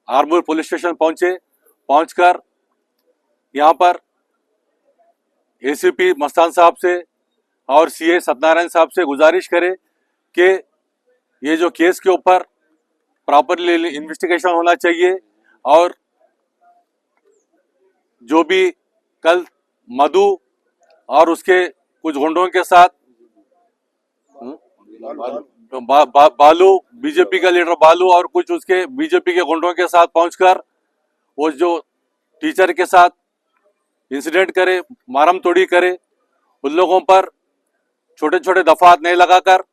आरमूर पुलिस स्टेशन पहुंचकर यहाँ पर ACP मस्तान साहब से और CA सत्यनारायण साहब से गुजारिश करें कि ये जो केस के ऊपर प्रॉपरली इन्वेस्टिगेशन होना चाहिए और जो भी कल मधु और उसके कुछ गुंडों के साथ बालू बीजेपी का लीडर बालू और कुछ उसके बीजेपी के गुंडों के साथ पहुंचकर वो जो टीचर के साथ इंसिडेंट करे, मारम तोड़ी करे, उन लोगों पर छोटे छोटे दफात नहीं लगाकर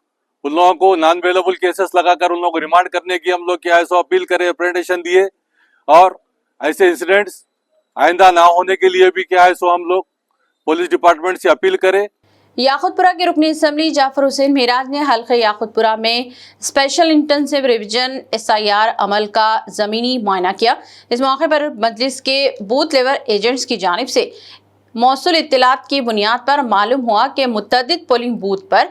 उन लोगों को नॉन अवेलेबल केसेस लगाकर उन लोगों को रिमांड करने की हम लोग क्या है सो अपील करे, रिप्रेजेंटेशन दिए। और ऐसे इंसिडेंट्स आइंदा ना होने के लिए भी क्या है सो हम लोग पुलिस डिपार्टमेंट से अपील करें। याकुतपुरा के रुकनी असम्बली जाफर हुसैन मेराज ने हल्के याकुतपुरा में स्पेशल इंटेंसिव रिवीजन SIR अमल का ज़मीनी मुआयना किया। इस मौके पर मजलिस के बूथ लेवल एजेंट्स की जानिब से मौसूल इत्तलात की बुनियाद पर मालूम हुआ कि मुतअद्दिद पोलिंग बूथ पर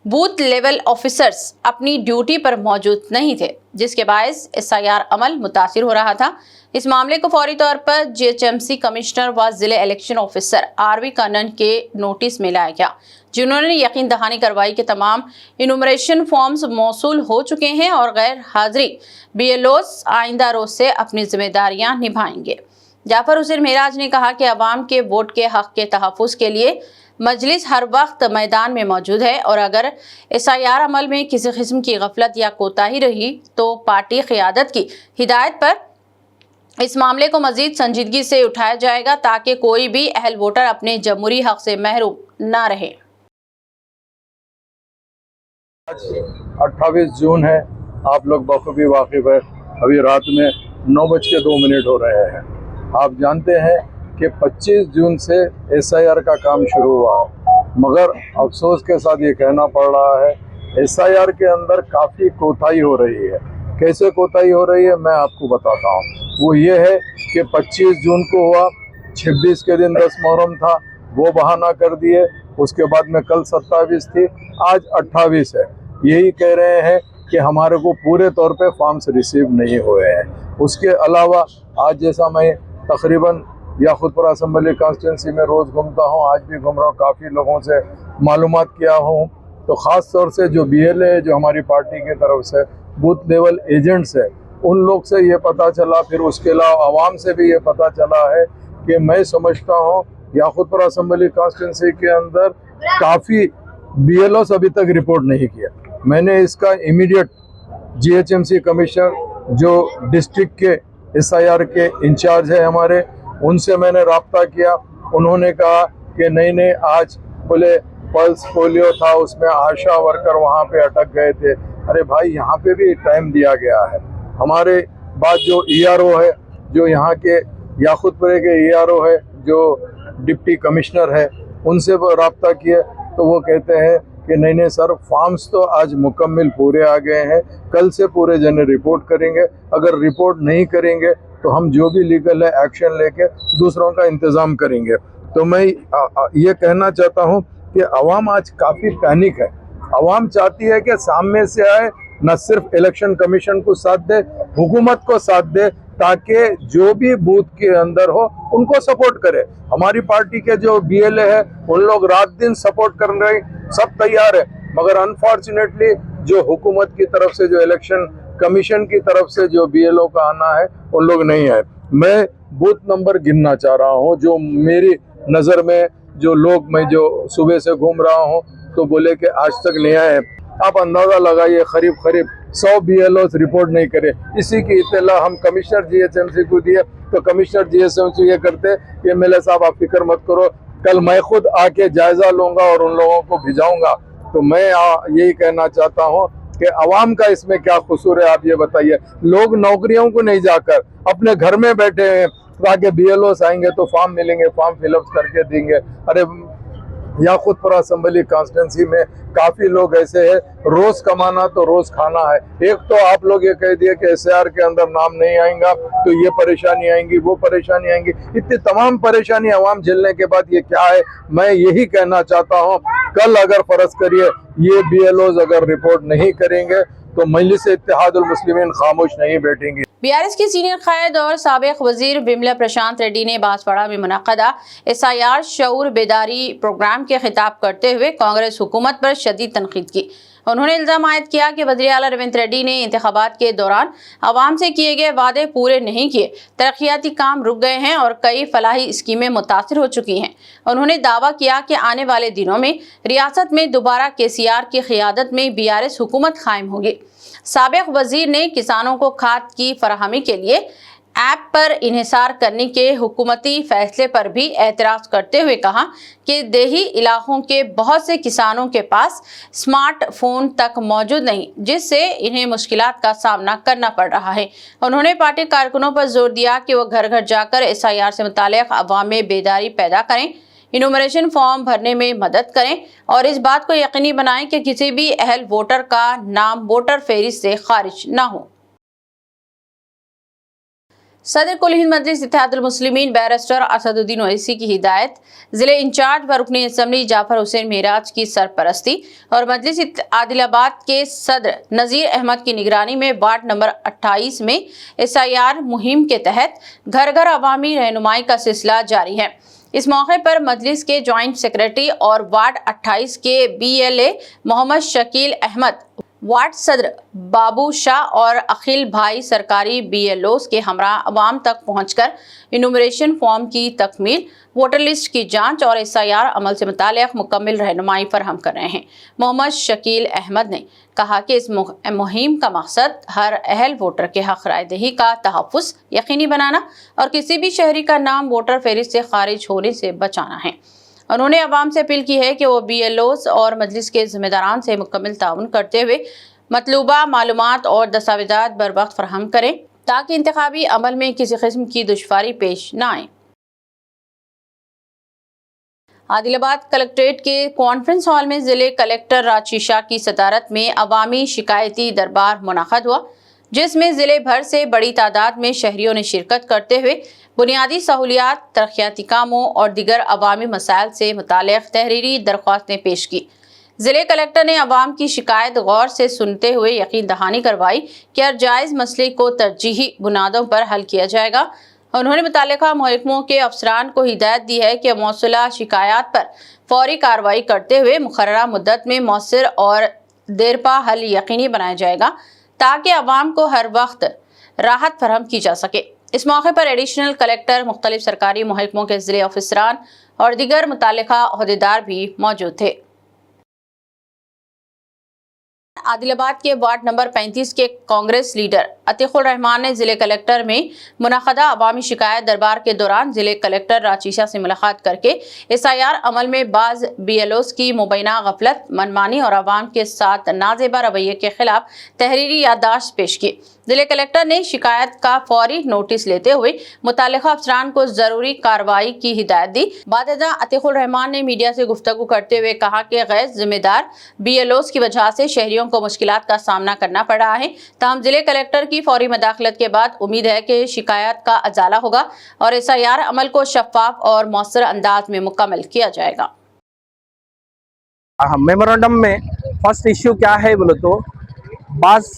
बूथ लेवल ऑफिसर्स अपनी ड्यूटी पर मौजूद नहीं थे, जिसके बायस SIR अमल मुतासिर हो रहा था। इस मामले को फौरी तौर पर GHMC कमिश्नर व जिले इलेक्शन ऑफिसर RV कन्नन के नोटिस में लाया गया, जिन्होंने यकीन दहानी करवाई कि तमाम इनुमरेशन फॉर्म्स मौसूल हो चुके हैं और गैर हाजिरी BLOs आइंदा रोज से अपनी जिम्मेदारियां निभाएंगे। जाफर हुसैन मेराज ने कहा कि अवाम के वोट के हक के तहफ़्फ़ुज़ के लिए मजलिस हर वक्त मैदान में मौजूद है और अगर SIR अमल में किसी किस्म की गफलत या कोताही रही तो पार्टी क़ियादत की हिदायत पर इस मामले को मजीद संजीदगी से उठाया जाएगा ताकि कोई भी अहल वोटर अपने जमहूरी हक से महरूम न रहे। 28 जून है, आप लोग बखूबी वाकिफ है। अभी रात में 9:02 हो रहे हैं। आप जानते हैं कि 25 जून से SIR का काम शुरू हुआ है, मगर अफसोस के साथ ये कहना पड़ रहा है SIR के अंदर काफ़ी कोताही हो रही है। कैसे कोताही हो रही है मैं आपको बताता हूँ। वो ये है कि 25 जून को हुआ, 26 के दिन 10 मुहर्रम था, वो बहाना कर दिए। उसके बाद में कल 27 थी, आज 28 है। यही कह रहे हैं कि हमारे को पूरे तौर पे फॉर्म्स रिसीव नहीं हुए हैं। उसके अलावा आज जैसा मैं तकरीबन याकुतपुरा असम्बली कॉन्स्टिट्यूंसी में रोज़ घूमता हूँ, आज भी घूम रहा हूँ, काफ़ी लोगों से मालूमात किया हूँ, तो ख़ास तौर से जो BLA जो हमारी पार्टी की तरफ से बूथ लेवल एजेंट्स है, उन लोग से ये पता चला, फिर उसके अलावा आवाम से भी ये पता चला है कि मैं समझता हूँ याकुतपुरा असम्बली कॉन्स्टिट्यूंसी के अंदर काफ़ी BLOs अभी तक रिपोर्ट नहीं किया। मैंने इसका इमीडिएट GHMC कमिश्नर जो डिस्ट्रिक्ट के SIR के इंचार्ज है हमारे, उनसे मैंने राब्ता किया। उन्होंने कहा कि नहीं आज बोले पल्स पोलियो था, उसमें आशा वर्कर वहाँ पे अटक गए थे। अरे भाई, यहाँ पे भी टाइम दिया गया है। हमारे बाद जो ERO है, जो यहाँ के याकुतपुरे के ERO है, जो डिप्टी कमिश्नर है, उनसे राब्ता किए तो वो कहते हैं कि नहीं सर, फॉर्म्स तो आज मुकम्मल पूरे आ गए हैं, कल से पूरे जने रिपोर्ट करेंगे। अगर रिपोर्ट नहीं करेंगे तो हम जो भी लीगल है एक्शन लेके दूसरों का इंतज़ाम करेंगे। तो मैं ये कहना चाहता हूँ कि अवाम आज काफ़ी पैनिक है। अवाम चाहती है कि सामने से आए, न सिर्फ इलेक्शन कमीशन को साथ दे, हुकूमत को साथ दे, ताकि जो भी बूथ के अंदर हो उनको सपोर्ट करे। हमारी पार्टी के जो BLA है, उन लोग रात दिन सपोर्ट कर रहे, सब तैयार है, मगर अनफॉर्चुनेटली जो हुकूमत की तरफ से, जो इलेक्शन कमीशन की तरफ से जो BLO का आना है, उन लोग नहीं है। मैं बूथ नंबर गिनना चाह रहा हूँ, जो मेरी नज़र में जो लोग, मैं जो सुबह से घूम रहा हूँ, तो बोले कि आज तक नहीं आए। आप अंदाज़ा लगाइए, करीब 100 BLOs रिपोर्ट नहीं करे। इसी की इत्तला हम कमिश्नर GHMC को दिए, तो कमिश्नर GHMC ये करते कि MLA साहब आप फिक्र मत करो, कल मैं खुद आके जायज़ा लूँगा और उन लोगों को भिजाऊँगा। तो मैं यही कहना चाहता हूँ कि अवाम का इसमें क्या कसूर है, आप ये बताइए। लोग नौकरियों को नहीं जाकर अपने घर में बैठे हैं, ताकि BLOs आएंगे तो फॉर्म मिलेंगे, फॉर्म फिलअप करके देंगे। अरे याकुतपुरा असम्बली कॉन्स्टिट्यूंसी में काफ़ी लोग ऐसे हैं, रोज़ कमाना तो रोज़ खाना है। एक तो आप लोग ये कह दिए कि SIR के अंदर नाम नहीं आएगा तो ये परेशानी आएंगी, वो परेशानी आएंगी। इतनी तमाम परेशानी आवाम झेलने के बाद ये क्या है। मैं यही कहना चाहता हूँ, कल अगर फ़र्ज़ करिए ये BLOs अगर रिपोर्ट नहीं करेंगे तो मजलिस इत्तेहादुल मुस्लिमीन खामोश नहीं बैठेंगी। BRS के सीनियर कायद और साबिक वजीर बिमला प्रशांत रेड्डी ने बांसवाड़ा में मुनक़दा SIR शऊर बेदारी प्रोग्राम के खिताब करते हुए कांग्रेस हुकूमत पर शदीद तनकीद की। उन्होंने इल्जाम आयद किया कि वज़ीर आला रेवंत रेड्डी ने इंतखाबात के दौरान आवाम से किए गए वादे पूरे नहीं किए, तरक्याती काम रुक गए हैं और कई फलाही स्कीमें मुतासिर हो चुकी हैं। उन्होंने दावा किया कि आने वाले दिनों में रियासत में दोबारा KCR की क़ियादत में BRS हुकूमत कायम होगी। साबिक़ वज़ीर ने किसानों को खाद की फराहमी के लिए ऐप पर इन्हिसार करने के हुकूमती फैसले पर भी एतराज़ करते हुए कहा कि देही इलाकों के बहुत से किसानों के पास स्मार्टफोन तक मौजूद नहीं, जिससे इन्हें मुश्किलात का सामना करना पड़ रहा है। उन्होंने पार्टी कारकुनों पर जोर दिया कि वो घर घर जाकर SIR से मुताल्लिक़ अवाम में बेदारी पैदा करें, इनुमरेशन फॉर्म भरने में मदद करें और इस बात को यकीनी बनाएं कि किसी भी अहल वोटर का नाम वोटर फेहरिस्त से खारिज न हो। सदर कुल हिंद मजलिस इत्तेहादुल मुस्लिमीन बैरिस्टर असदुद्दीन ओवैसी की हिदायत, जिले इंचार्ज व रुकनी असम्बली जाफर हुसैन मेराज की सरपरस्ती और मजलिस आदिलाबाद के सदर नज़ीर अहमद की निगरानी में वार्ड नंबर 28 में SIR मुहिम के तहत घर घर अवामी रहनुमाई का सिलसिला जारी है। इस मौके पर मजलिस के जॉइंट सेक्रेटरी और वार्ड 28 के BLA मोहम्मद शकील अहमद, वार्ड सदर बाबू शाह और अखिल भाई सरकारी BLOs के हमरा अवाम तक पहुंचकर इनुमरेशन फॉर्म की तकमील, वोटर लिस्ट की जांच और SIR अमल से मुताल्लिक़ मुकम्मल रहनुमाई फराहम कर रहे हैं। मोहम्मद शकील अहमद ने कहा कि इस मुहिम का मकसद हर अहल वोटर के हक़ राय दही का तहफ़्फ़ुज़ यकीनी बनाना और किसी भी शहरी का नाम वोटर फहरिस्त से खारिज होने से बचाना है। उन्होंने अवाम से अपील की है कि वो BLOs और मजलिस के जिम्मेदारान से मुकम्मल ताउन करते हुए मतलूबा मालूमात और दस्तावेज़ात बर वक्त फराहम करें ताकि इंतखाबी अमल में किसी किस्म की दुश्वारी पेश न आए। आदिलाबाद कलेक्ट्रेट के कॉन्फ्रेंस हॉल में जिले कलेक्टर राजीशा की सदारत में अवामी शिकायती दरबार मुनाक़द हुआ, जिसमें जिले भर से बड़ी तादाद में शहरियों ने शिरकत करते हुए बुनियादी सहूलियात, तरक्याती कामों और दिगर अवामी मसाइल से मुताल्लिक़ तहरीरी दरख्वास्तें पेश की। जिले कलेक्टर ने अवाम की शिकायत गौर से सुनते हुए यकीन दहानी करवाई कि हर जायज़ मसले को तरजीही बुनियादों पर हल किया जाएगा। उन्होंने मुतल्लिका महकमों के अफसरान को हिदायत दी है कि मौसूला शिकायत पर फौरी कार्रवाई करते हुए मुकर्ररा मुद्दत में मौसर और देरपा हल यकीनी बनाया जाएगा ताकि अवाम को हर वक्त राहत फराहम की जा सके। इस मौके पर एडिशनल कलेक्टर, मुख्तलिफ सरकारी महकमों के जिले ऑफिसरान और दीगर मुतल्लिका ओहदेदार भी मौजूद थे। आदिलाबाद के वार्ड नंबर 35 के कांग्रेस लीडर अतीकुर रहमान ने जिले कलेक्टर में मुनक़दा अवामी शिकायत दरबार के दौरान जिले कलेक्टर राजीशा से मुलाकात करके SIR अमल में बाज़ BLOs की मुबैना गफलत, मनमानी और अवाम के साथ नाजेबा रवैये के खिलाफ तहरीरी याददाश्त पेश की। जिले कलेक्टर ने शिकायत का फौरी नोटिस लेते हुए मुताल्लिका अफसरान को जरूरी कार्रवाई की हिदायत दी। बाददा अतीकुर रहमान ने मीडिया से गुफ्तगू करते हुए कहा कि गैर जिम्मेदार BLOs की वजह से शहरियों को मुश्किलात का सामना करना पड़ रहा है। ताहम जिले कलेक्टर की फौरी मदाखलत के बाद उम्मीद है कि शिकायत का अजाला होगा और SIR अमल को शफाफ और मौसर अंदाज में मुकम्मल किया जाएगा। मेमोरेंडम में फर्स्ट इश्यू क्या है बोलो तो बास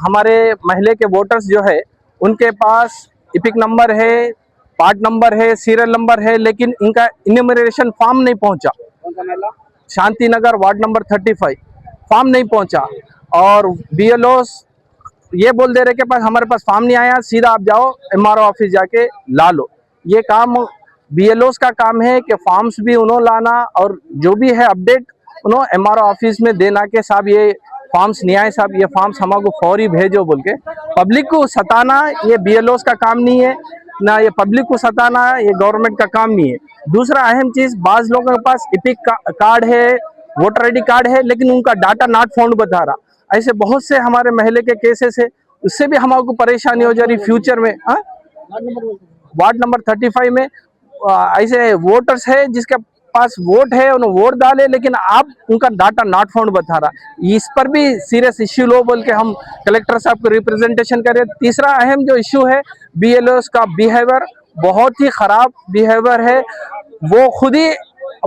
हमारे महल्ले के वोटर्स जो है उनके पास इपिक नंबर है, पार्ट नंबर है, सीरियल नंबर है, लेकिन इनका इन्यूमरेशन फॉर्म नहीं पहुंचा। Shanti Nagar ward number 35 form नहीं पहुंचा और BLOs ये बोल दे रहे के पास हमारे पास फॉर्म नहीं आया, सीधा आप जाओ MRO ऑफिस जाके ला लो। ये काम BLOs का काम है कि फॉर्म्स भी उन्होंने लाना और जो भी है अपडेट उन्होंने MRO ऑफिस में देना के साहब ये फॉर्म्स नहीं आए, साहब ये फॉर्म्स हमको फौरी भेजो बोल के। पब्लिक को सताना ये BLOs का काम नहीं है, ना ये पब्लिक को सताना ये गवर्नमेंट का काम नहीं है। दूसरा अहम चीज, बाज लोगों के पास इपिक कार्ड है, वोटर ID कार्ड है, लेकिन उनका डाटा नॉट फाउंड बता रहा। ऐसे बहुत से हमारे महल्ले के केसेस है, उससे भी हमको परेशानी हो जा रही फ्यूचर में। वार्ड नंबर 35 में ऐसे वोटर्स है जिसके पास वोट है, उन्होंने वोट डाले, लेकिन आप उनका डाटा नॉट फाउंड बता रहा। इस पर भी सीरियस इश्यू लो बोल के हम कलेक्टर साहब को रिप्रेजेंटेशन करें। तीसरा अहम जो इश्यू है BLOs का बिहेवियर, बहुत ही खराब बिहेवियर है। वो खुद ही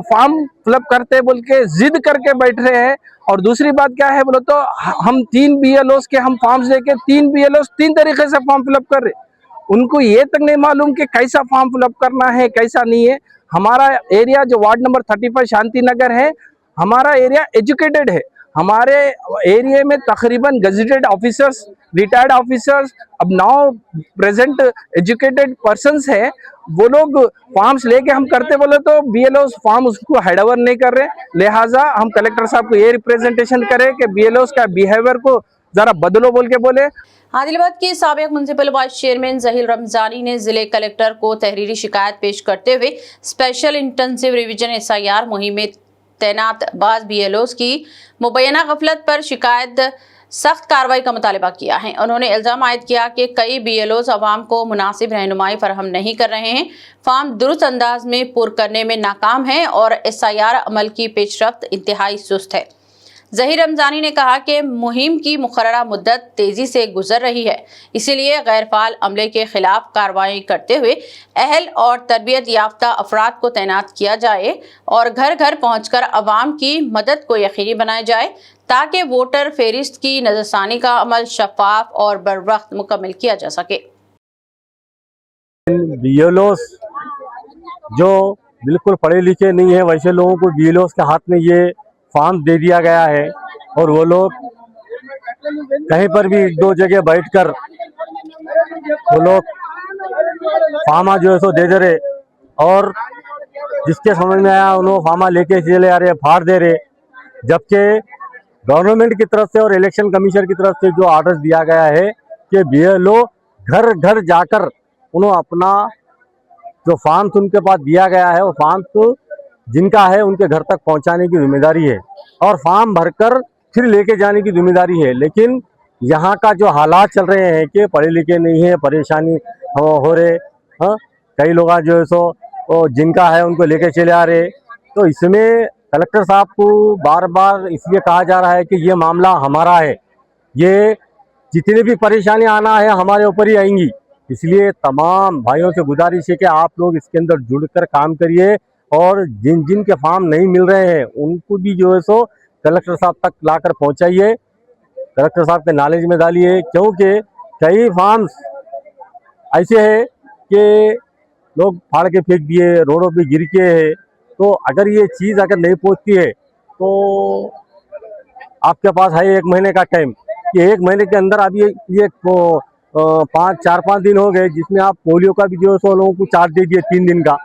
फॉर्म फिलअप करते बोल के जिद करके बैठ रहे हैं। और दूसरी बात क्या है बोलो तो हम 3 BLOs के हम फॉर्म्स देके 3 BLOs 3 तरीके से फॉर्म फिलअप कर रहे, उनको ये तक नहीं मालूम कि कैसा फॉर्म फिलअप करना है कैसा नहीं है। हमारा एरिया जो वार्ड नंबर 35 शांति नगर है, हमारा एरिया एजुकेटेड है, हमारे एरिया में तकरीबन गजेटेड ऑफिसर्स, रिटायर्ड ऑफिसर्स, अब नाउ प्रेजेंट एजुकेटेड पर्सन्स है, वो लोग फॉर्म्स लेके हम करते बोले तो बीएलओ फॉर्म उसको हैंडओवर नहीं कर रहे। लिहाजा हम कलेक्टर साहब को ये रिप्रेजेंटेशन करें कि बीएलओ का बिहेवियर को जरा बदलो बोल के बोले। आदिलाबाद के साबिक municipal vice chairman Zaheer Ramzani ने जिले कलेक्टर को तहरीरी शिकायत पेश करते हुए स्पेशल इंटेंसिव रिवीजन SIR मुहिम में तैनात बाज BLOs की मुबैना गफलत पर शिकायत सख्त कार्रवाई का मुतालबा किया है। उन्होंने इल्जाम आयद किया कि कई BLOs अवाम को मुनासिब रहनुमाई फराहम नहीं कर रहे हैं, फॉर्म दुरुस्त अंदाज में पुर करने में नाकाम है और SIR अमल की पेशरफ्त इंतहाई सुस्त है। जहीर रमजानी ने कहा कि मुहिम की मुकर्ररा मुद्दत तेजी से गुजर रही है, इसीलिए गैर फाल अमले के खिलाफ कार्रवाई करते हुए अहल और तरबियत याफ्ता अफराद को तैनात किया जाए और घर घर पहुंचकर अवाम की मदद को यकीनी बनाया जाए ताकि वोटर फेरिस्त की नजरसानी का अमल शफाफ और बरवक्त मुकम्मल किया जा सके। BLOs जो बिल्कुल पढ़े लिखे नहीं है, वैसे लोगों को BLOs के हाथ में ये फॉर्म दे दिया गया है और वो लोग कहीं पर भी एक दो जगह बैठकर वो लोग फार्मा जो है सो दे रहे और जिसके समझ में आया उन्होंने फार्मा लेके चले आ रहे, फाड़ दे रहे, जबकि गवर्नमेंट की तरफ से और इलेक्शन कमीशन की तरफ से जो आर्डर दिया गया है कि BLO घर घर जाकर उन्होंने अपना जो फॉर्म्स उनके पास दिया गया है वो फॉर्म्स जिनका है उनके घर तक पहुंचाने की जिम्मेदारी है और फॉर्म भरकर फिर लेके जाने की जिम्मेदारी है। लेकिन यहाँ का जो हालात चल रहे हैं कि पढ़े लिखे नहीं है, परेशानी हो रहे, कई लोग जो है सो जिनका है उनको लेके चले आ रहे, तो इसमें कलेक्टर साहब को बार बार इसलिए कहा जा रहा है कि ये मामला हमारा है, ये जितनी भी परेशानी आना है हमारे ऊपर ही आएंगी। इसलिए तमाम भाइयों से गुजारिश है कि आप लोग इसके अंदर जुड़कर काम करिए और जिन जिन के फॉर्म नहीं मिल रहे हैं उनको भी जो है सो कलेक्टर साहब तक लाकर पहुंचाइए, कलेक्टर साहब के नॉलेज में डालिए, क्योंकि कई फॉर्म्स ऐसे है कि लोग फाड़ के फेंक दिए, रोडों पे गिर के है। तो अगर ये चीज़ अगर नहीं पहुंचती है तो आपके पास है 1 महीने का टाइम, कि 1 महीने के अंदर अब ये 4-5 दिन हो गए जिसमें आप पोलियो का भी जो है सो लोगों को चार्ज दे दिए 3 दिन का,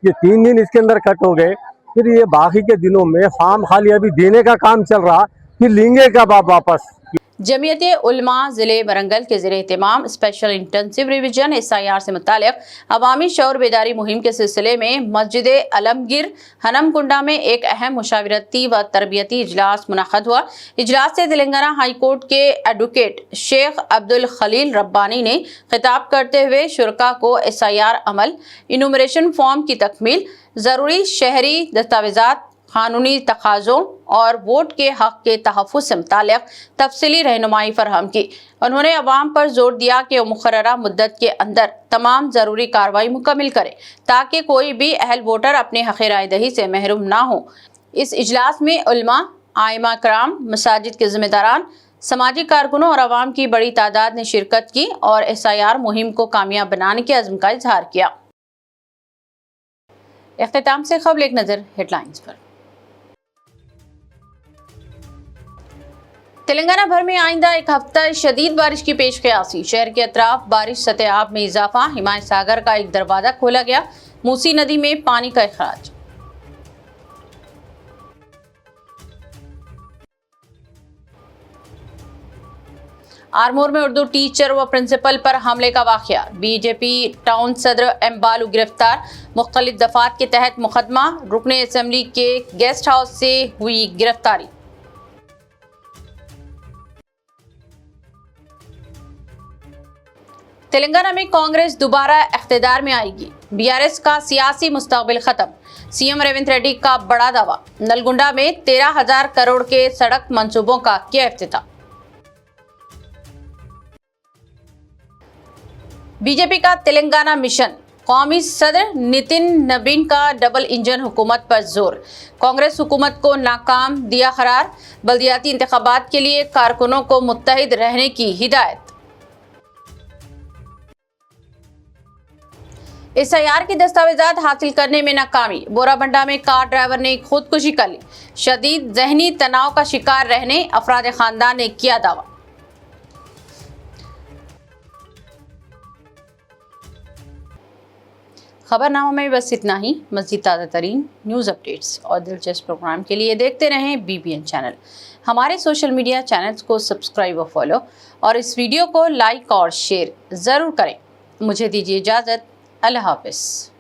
ये 3 दिन इसके अंदर कट हो गए। फिर ये बाकी के दिनों में फॉर्म खाली अभी देने का काम चल रहा, फिर लेंगे कब आप वापस। जमीयते उलमा जिले वरंगल के ज़ेरे एहतमाम स्पेशल इंटेंसिव रिवीजन SIR से मुतालिक अवामी शऊर बेदारी मुहिम के सिलसिले में मस्जिद अलमगीर हनमकुंडा में एक अहम मुशावरती व तरबियती इजलास मुनक़द हुआ। इजलास से तेलंगाना हाई कोर्ट के एडवोकेट शेख अब्दुल खलील रब्बानी ने खिताब करते हुए शुरका को SIR अमल, इनुमरेशन फॉर्म की तकमील, ज़रूरी शहरी दस्तावेज़ात, कानूनी तकाज़ों और वोट के हक के तहफ़्फ़ुज़ से मुताल्लिक़ तफसीली रहनुमाई फराहम की। उन्होंने अवाम पर जोर दिया कि वो मुकर्ररा मुद्दत के अंदर तमाम ज़रूरी कार्रवाई मुकम्मल करें ताकि कोई भी अहल वोटर अपने हक़ राय दही से महरूम ना हो। इस इजलास में उलमा, आइमा कराम, मसाजिद के ज़िम्मेदारान, समाजी कारकुनों और अवाम की बड़ी तादाद ने शिरकत की और SIR मुहिम को कामयाब बनाने के अज़्म का इजहार किया। इख्तिताम से क़ब्ल एक नज़र हेडलाइंस पर। तेलंगाना भर में आइंदा एक हफ्ता शदीद बारिश की पेश क़यासी। शहर के अतराफ बारिश सतह आब में इजाफा, हिमायत सागर का एक दरवाजा खोला गया, मूसी नदी में पानी का इखराज। आरमोर में उर्दू टीचर व प्रिंसिपल पर हमले का वाक़या, BJP टाउन सदर M बालू गिरफ्तार, मुख्तलिफ दफात के तहत मुकदमा, रुकने असेंबली के गेस्ट हाउस से हुई गिरफ्तारी। तेलंगाना में कांग्रेस दोबारा इख्तिदार में आएगी, BRS का सियासी मुस्तकबिल खत्म, CM रेवंत रेड्डी का बड़ा दावा। नलगुंडा में 13,000 करोड़ के सड़क मंसूबों का किया इफ्तिताह। BJP का तेलंगाना मिशन, कौमी सदर नितिन नबीन का डबल इंजन हुकूमत पर जोर, कांग्रेस हुकूमत को नाकाम दिया करार, बल्दियाती इंतखाबात के लिए कारकुनों को मुत्तहिद रहने की हिदायत। SIR की दस्तावेजात हासिल करने में नाकामी। बोराबंडा में कार ड्राइवर ने खुदकुशी कर ली। शदीद जहनी तनाव का शिकार रहने अफराद खानदान ने किया दावा। खबरनामा में बस इतना ही। मज़ीद ताज़ा तरीन न्यूज़ अपडेट्स और दिलचस्प प्रोग्राम के लिए देखते रहें BBN चैनल। हमारे सोशल मीडिया चैनल्स को सब्सक्राइब और फॉलो, और इस वीडियो को लाइक और शेयर ज़रूर करें। मुझे दीजिए इजाज़त। अल्लाह हाफ़िज़।